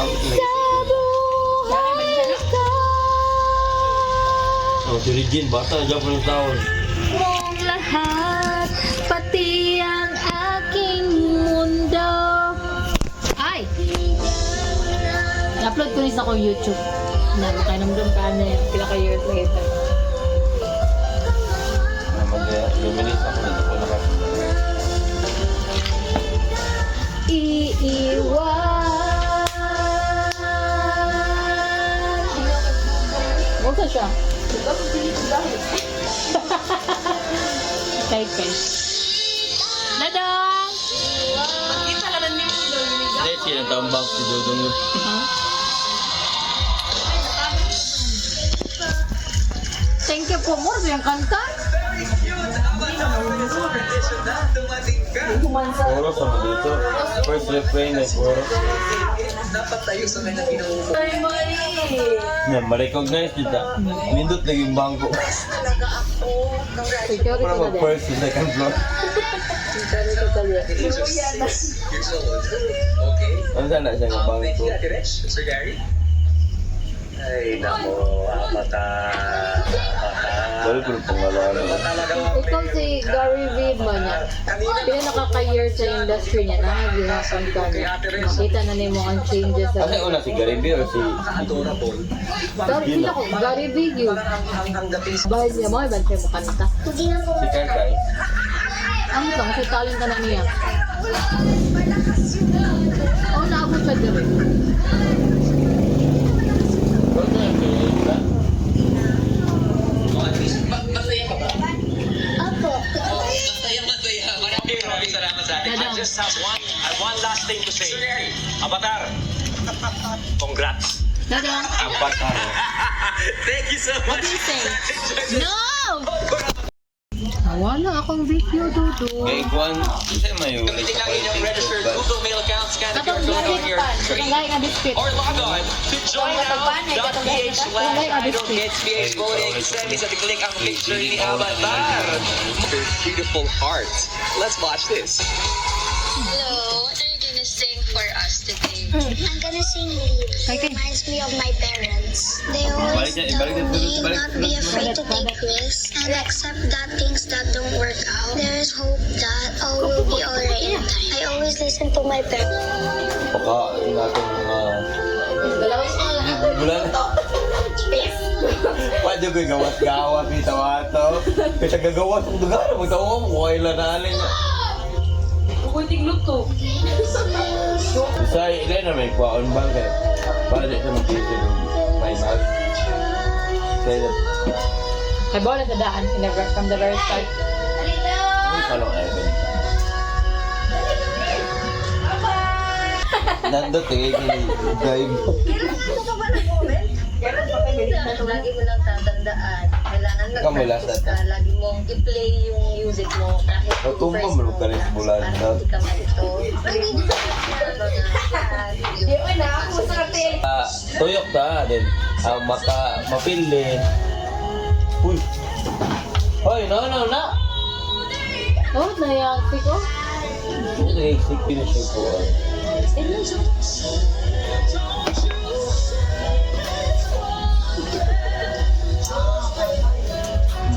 Oh, si Regine, bata, dyan po ng taon. Mong lahat, pati ang aking mundo. Ay! I-upload ko rin sa akong YouTube. Na makanamdam ka na yan. Pila ka years later. Mag-luminis ako na ito po nakasunod. Iiwan. Huwag ka siya. Kay Ken. Nadang! Hindi, sinatambak si Dudong yun. Thank you po more yung kanta. Chorus ako dito. First refrain ay chorus. Yan, ma-recognize kita. Nindot naging bangko. Security Para na din. mag-first and second floor. Ano saan na siya ng bangko? Ay, nako, mata. Dahil ko ng pangalanan. Ikaw si Gary Vee ba niya? Pila nakaka-year sa industry niya na naghihapon ka niya. Makita na niyo mo ang changes sa... Kasi una si Gary Vee o si... Sorry, sila ko. Gary Vee yun. Bahal niya mo, iban siya makanta. Si Kakay. Ang isang kasi talent ka na niya. Oo, naabot siya direct. I just have one last thing to say. Avatar, congrats. Dadang, Avatar. Thank you so what much. do you say? No! Wala akong video, Dudu. Kay Kwan, kasi mayo. Gamitin lang inyong registered Google Mail account, scan the QR code on your screen, Katong nga biscuit. or log on to joinnow.ph/PH voting. Send me sa click ang picture ni Avatar. Your beautiful heart. Let's watch this. Hello, what are you gonna sing for us today? I'm gonna sing Leaves. It reminds me of my parents. They always tell me not be afraid to take risks and accept that things that don't work out. There is hope that all will be alright in time. I always listen to my parents. Pakain natin mga... Bulan. Pwede ko gawas-gawas ni Tawato. Kasi gagawas ang duga. Magtawa mo, kailan na alin. Isa, ilan na may kwaon ba? Para di siya mag-isip ng may mag. Kaya, Ay, bawal na sa daan. From the very start. may kalong Evan. Nandot eh, kini-drive. Lagi mo lang tatandaan. Kailangan Kamulasan. mag-practice ka. Lagi mong i-play yung music mo kahit Natumba mo ka rin sa bulan para daw. hindi ka malito. Tuyok ta din. Ang mapili. Uy. Hoy, no. Oh, nayagpi ko. Exit finishing po.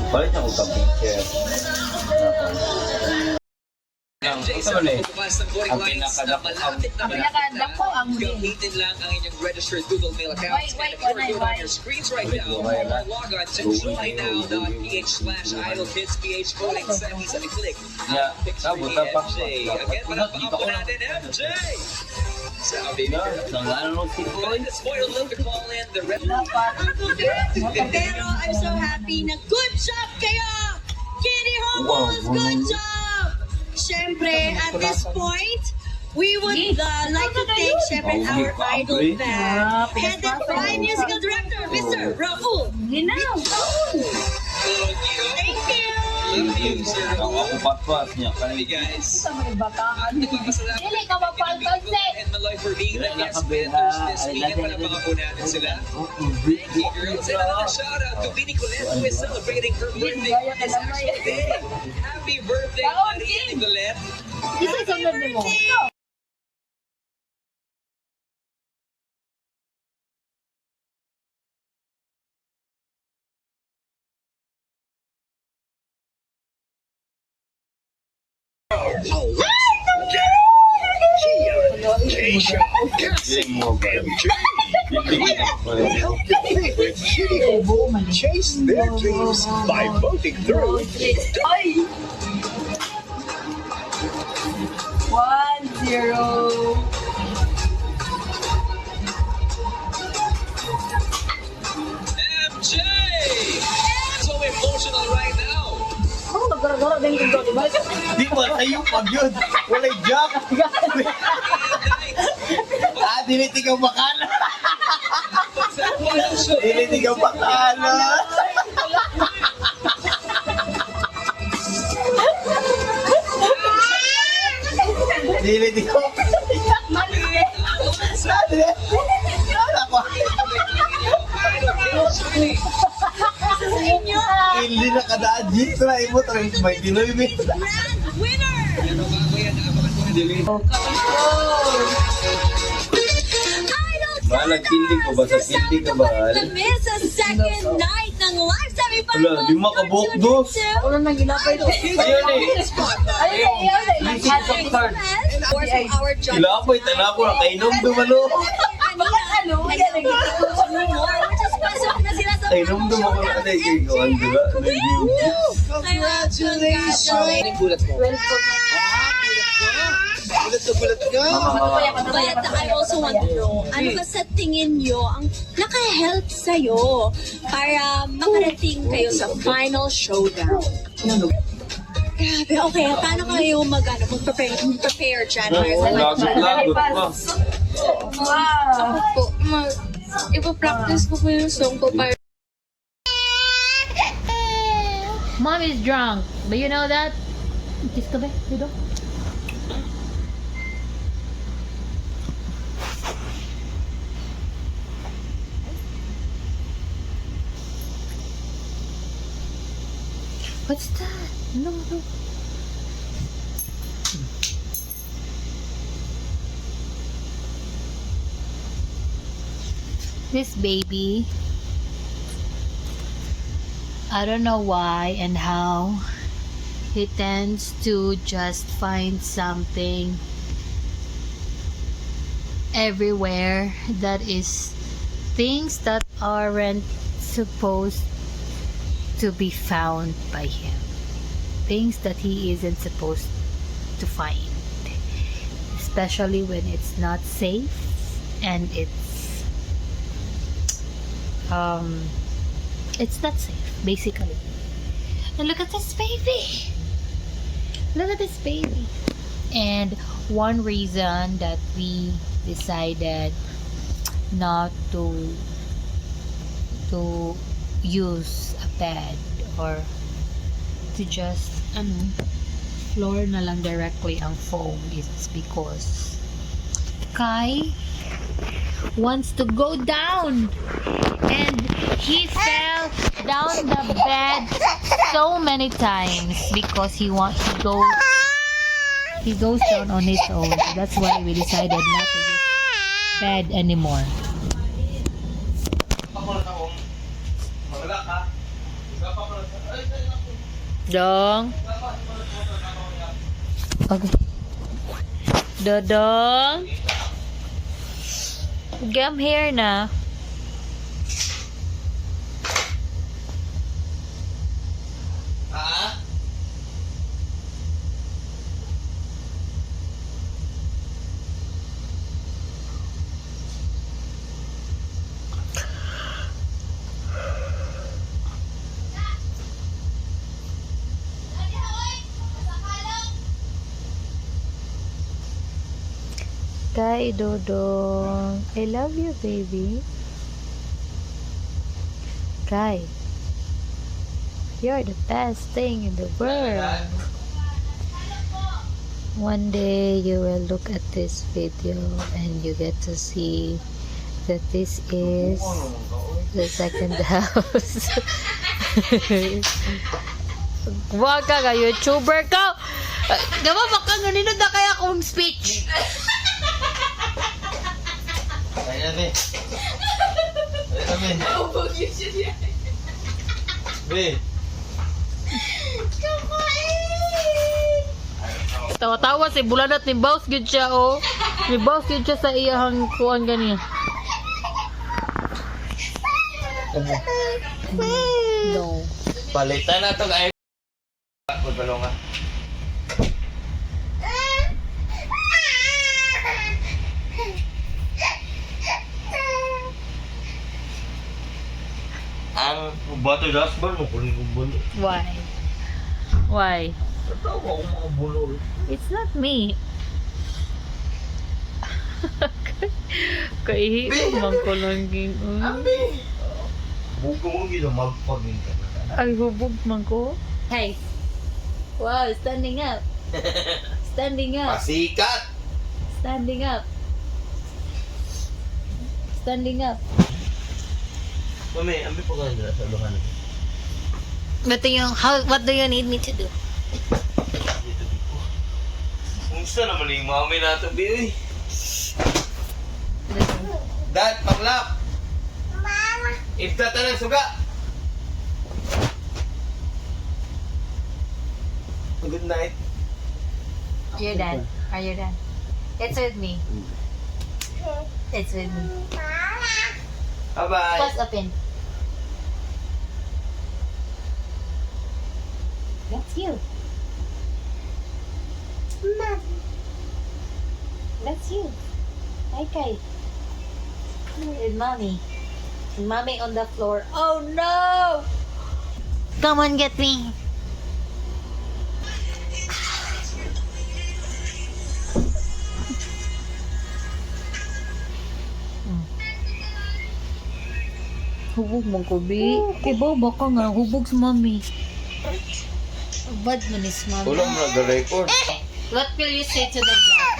Balik na ko ka picture. Ito na ang Pinakadako ang Gamitin lang ang inyong registered Google Mail account. Scan the QR code on your screens right now. Or log on to joinnow.ph/idolkidsph voting. Send me sa click. Yeah, Picture ni buta pa. MJ. Again, palakpakan po natin MJ. Sabi ni spoiled look to call in the red. Pero I'm so happy na good job kayo! Kitty Homos, good job! Siyempre, at this point, we would like to thank siyempre our idol band, headed by musical director, Mr. Raul. Thank Thank you! Love you, sir. Ako patpas niya. Hey guys. Dili ka mapaltag, And Maloy for being the guest vendors this week. At palapakan po natin sila. Thank you, girls. And another shout out to Bini Colette, who is celebrating her birthday on this actual day. Happy birthday, Maria Nicolette. Isa sunod ni mo. Feeling mo ba? Chase their dreams by voting through. Ay! 1-0. MJ! So emotional right now. Ano nagara-gara din kung di ba? Di ba tayo pag yun? Walay jack! Dinitigaw makala! Dinitigaw makala! Dinitigaw makala! Hindi na kadaan dito na imo trend may Pinoy mi. Winner! Balag pinding ko ba sa pinding ka ba? Sa second night ng live semi-finals. Wala, di makabok dos. Ano nang ginapay to? Ayun eh. Lising sa card. Kilapay, tanako na kainom dumalo. Kainom dumalo na kaday kay Gohan dula. Congratulations! But I also want to know, ano ba sa tingin nyo ang naka-help sa'yo para makarating kayo sa final showdown? Grabe, okay. Paano kayo mag-prepare dyan? Lagot pa. Ipa-practice ko po yung song ko para Mom is drunk. Do you know that? Kiss ka ba? Dito? What's that? No. This baby, I don't know why and how, he tends to just find something everywhere that is things that aren't supposed to be found by him, things that he isn't supposed to find, especially when it's not safe and it's not safe basically. And look at this baby, and one reason that we decided not to use a bed or to just floor na lang directly ang foam is because Kai wants to go down, and he fell down the bed so many times because he goes down on his own. So that's why we decided not to use bed anymore. Dong. Okay. Dodong. Come here na. Kai Dodong, I love you, baby. Kai, you're the best thing in the world. One day you will look at this video and you get to see that this is the second house. Huwag ka YouTuber ka. Diba baka ganinod na kaya akong speech. Ayun na, Be. Tawa-tawa si Bulanat ni Boss gyud siya oh. Ni Boss gyud siya sa iyang kuan gani. No. Palitan na to kay. Pagbalong ka. Ang bato dashboard mo kunin kong bulo. Why? Why? Tawa ko mga bulo. It's not me. Kay man ko lang ging. Abi. Buko mo gid magpagin ka. Ay hubog man ko. Hey. Wow, standing up. Standing up. Pasikat. Standing up. Standing up. Mami, ambi po ka nila sa luhan. What do you need me to do? Unsa naman yung mami nato bi? Dad, paglap. Mama. Ibta tanang suga. Good night. Are you done? Are you done? It's with me. It's with me. Bye-bye. What's open? That's you. Mom. That's you. Hi, Kai. And mommy. And mommy on the floor. Oh no! Come on, get me. Hubog mo ko, Bi. Ibaw ba ka nga? Hubog si mami. Bad mo ni si mami. Ulang mo nag-record. What will you say to the vlog?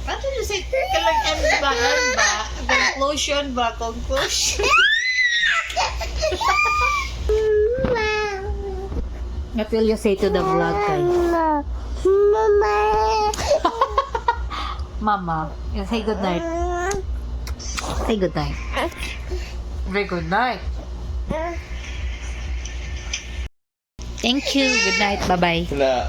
What will you say? Kalang end ba? Conclusion ba? Conclusion? What will you say to the vlog, guys? Mama. You say good night. Say good night. Very good night. Thank you. Good night. Bye-bye. Na